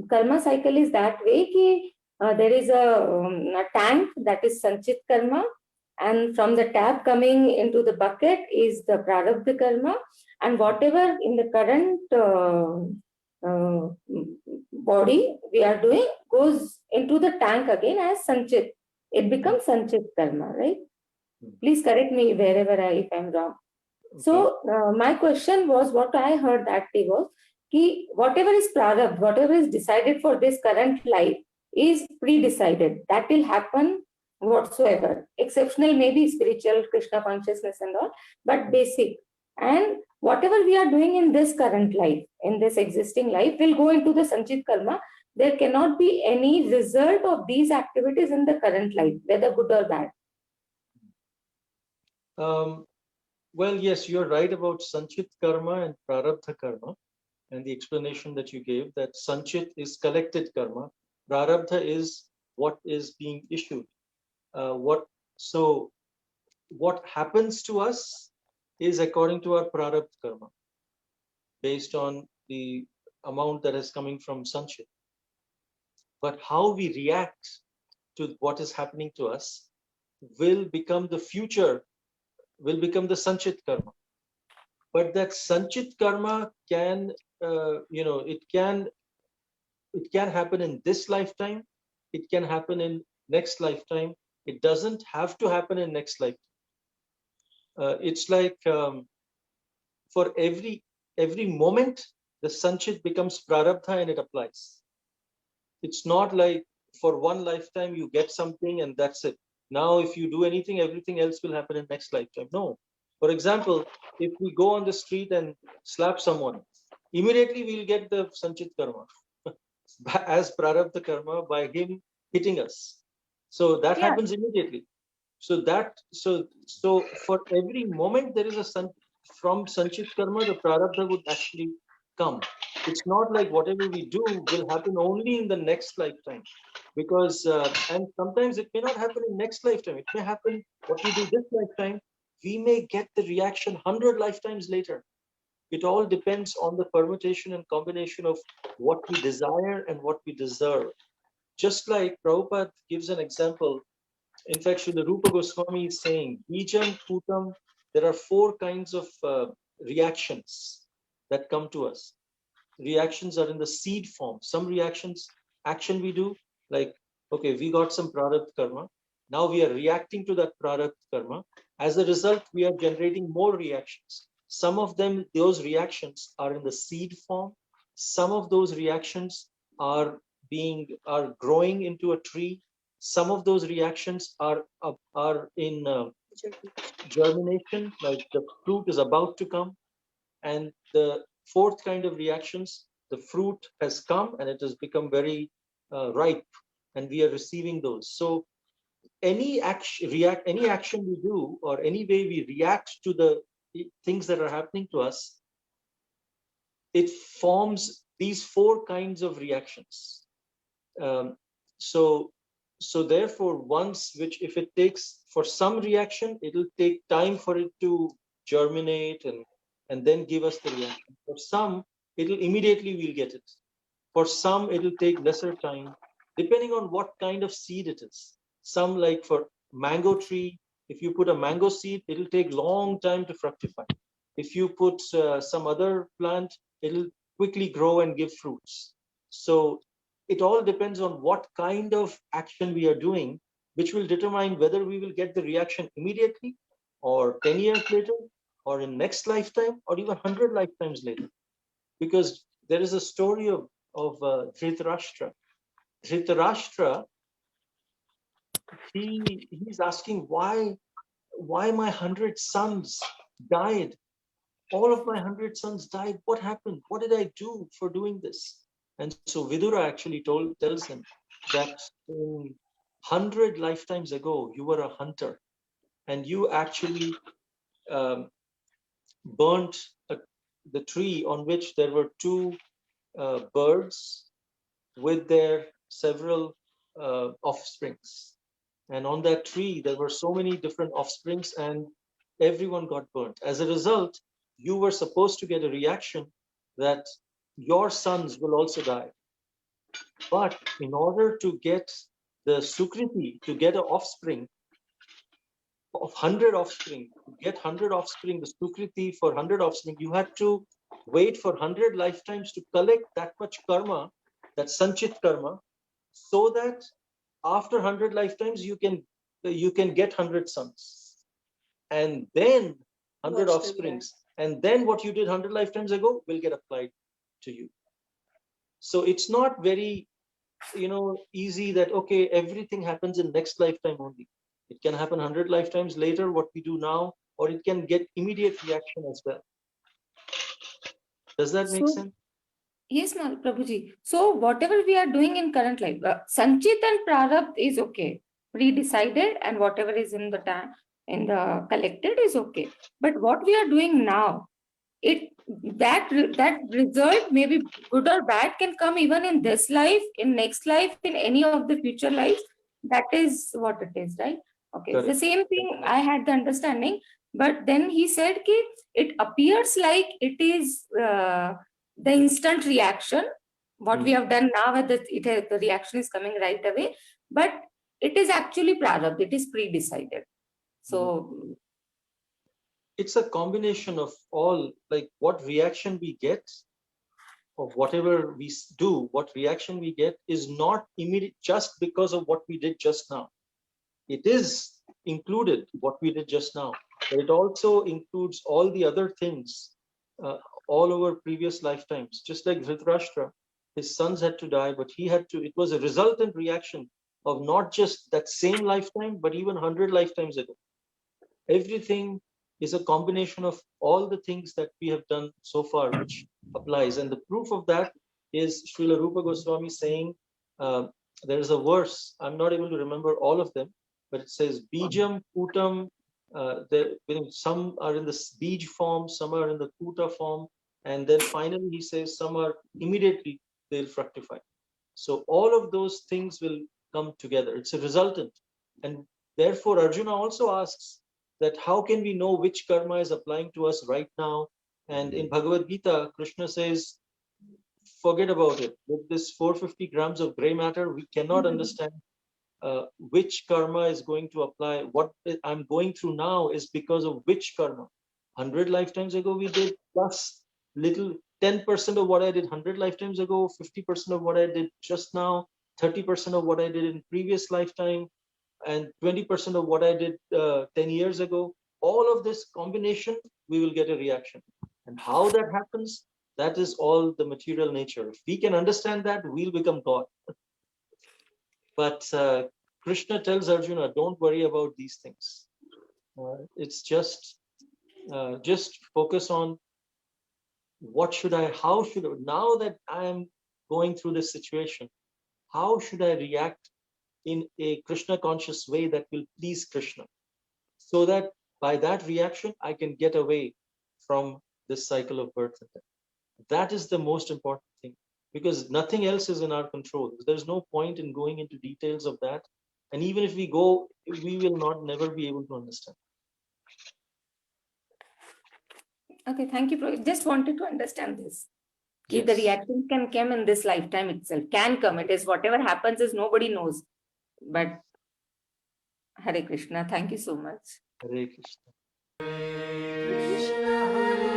karma cycle is that way ki, there is a tank that is sanchit karma, and from the tap coming into the bucket is the prarabdha karma, and whatever in the current body we are doing goes into the tank again as sanchit. It becomes sanchit karma, right? Please correct me wherever if I'm wrong. Okay. So my question was, what I heard that day was ki whatever is prarabdha, whatever is decided for this current life is pre-decided. That will happen whatsoever. Exceptional maybe spiritual Krishna consciousness and all, but basic. And whatever we are doing in this current life, in this existing life, will go into the sanchit karma. There cannot be any result of these activities in the current life, whether good or bad. Well, yes, you're right about sanchit karma and prarabdha karma, and the explanation that you gave, that sanchit is collected karma, prarabdha is what is being issued. So what happens to us is according to our prarabdha karma, based on the amount that is coming from sanchit. But how we react to what is happening to us will become the future, will become the sanchit karma. But that sanchit karma can, it can happen in this lifetime. It can happen in next lifetime. It doesn't have to happen in next lifetime. It's like for every moment, the sanchit becomes prarabdha and it applies. It's not like for one lifetime you get something and that's it. Now, if you do anything, everything else will happen in next lifetime. No. For example, if we go on the street and slap someone, immediately we'll get the sanchit karma as prarabdha karma by him hitting us. So that happens immediately. So for every moment there is from sanchit karma, the prarabdha would actually come. It's not like whatever we do will happen only in the next lifetime, because and sometimes it may not happen in next lifetime. It may happen what we do this lifetime, we may get the reaction 100 lifetimes later. It all depends on the permutation and combination of what we desire and what we deserve. Just like Prabhupada gives an example. In fact, Srila Rupa Goswami is saying, Bijam, Putam, there are 4 kinds of reactions that come to us. Reactions are in the seed form. Some reactions, action we do, like, okay, we got some prarabdha karma. Now we are reacting to that prarabdha karma. As a result, we are generating more reactions. Some of them, those reactions are in the seed form. Some of those reactions are growing into a tree. Some of those reactions are in germination, like the fruit is about to come. And the 4th kind of reactions, the fruit has come and it has become very ripe, and we are receiving those. So any action we do, or any way we react to the things that are happening to us, it forms these 4 kinds of reactions. So therefore, if it takes, for some reaction, it'll take time for it to germinate and then give us the reaction. For some, it'll immediately we'll get it. For some, it'll take lesser time, depending on what kind of seed it is. Some, like for mango tree, if you put a mango seed, it'll take long time to fructify. If you put some other plant, it'll quickly grow and give fruits. So it all depends on what kind of action we are doing, which will determine whether we will get the reaction immediately, or 10 years later, or in next lifetime, or even 100 lifetimes later. Because there is a story of Dhritarashtra. Dhritarashtra, he's asking, why my 100 sons died? All of my 100 sons died. What happened? What did I do for doing this? And so Vidura actually tells him that 100 lifetimes ago, you were a hunter, and you actually burnt the tree on which there were 2 birds with their several offsprings. And on that tree, there were so many different offsprings, and everyone got burnt. As a result, you were supposed to get a reaction that your sons will also die. But in order to get the Sukriti, to get an offspring of 100 offspring, to get 100 offspring, the Sukriti for 100 offspring, you had to wait for 100 lifetimes to collect that much karma, that Sanchit karma, so that after 100 lifetimes you can get 100 sons, and then 100 Watch the offsprings, and then what you did 100 lifetimes ago will get applied to you. So it's not very easy that okay, everything happens in next lifetime only. It can happen 100 lifetimes later, what we do now, or it can get immediate reaction as well. Does that make So, sense? yes, Prabhuji. So whatever we are doing in current life, Sanchit and Prarabdha is okay, pre-decided, and whatever is in the time in the collected is okay. But what we are doing now, that result, maybe good or bad, can come even in this life, in next life, in any of the future lives. That is what it is, right? Okay, it's the Correct. same thing. I had the understanding, but then he said ki it appears like it is the instant reaction. What we have done now, the reaction is coming right away, but it is actually prarabdha. It is pre-decided. So It's a combination of all, like what reaction we get of whatever we do, what reaction we get is not immediate just because of what we did just now. It is included what we did just now, but it also includes all the other things, uh, all over previous lifetimes. Just like Dhritarashtra, his sons had to die, but he had to, it was a resultant reaction of not just that same lifetime, but even 100 lifetimes ago. Everything is a combination of all the things that we have done so far, which applies. And the proof of that is Srila Rupa Goswami saying, there is a verse, I'm not able to remember all of them, but it says, Bijam, Kutam, some are in the Bij form, some are in the Kuta form, and then finally he says some are immediately they'll fructify. So all of those things will come together. It's a resultant. And therefore Arjuna also asks that how can we know which karma is applying to us right now? And in Bhagavad Gita, Krishna says, forget about it. With this 450 grams of gray matter, we cannot understand which karma is going to apply. What I'm going through now is because of which karma. 100 lifetimes ago we did, plus little 10% of what I did 100 lifetimes ago, 50% of what I did just now, 30% of what I did in previous lifetime, and 20% of what I did 10 years ago. All of this combination, we will get a reaction. And how that happens, that is all the material nature. If we can understand that, we'll become God. But Krishna tells Arjuna, don't worry about these things. It's just focus on how should I, now that I am going through this situation, how should I react in a Krishna conscious way that will please Krishna, so that by that reaction, I can get away from this cycle of birth and death. That is the most important thing, because nothing else is in our control. There's no point in going into details of that. And even if we go, we will not never be able to understand. okay, thank you. Just wanted to understand this. The Yes. reaction can come in this lifetime itself. Can come. It is whatever happens is nobody knows. But Hare Krishna. Thank you so much. Hare Krishna. Krishna Hare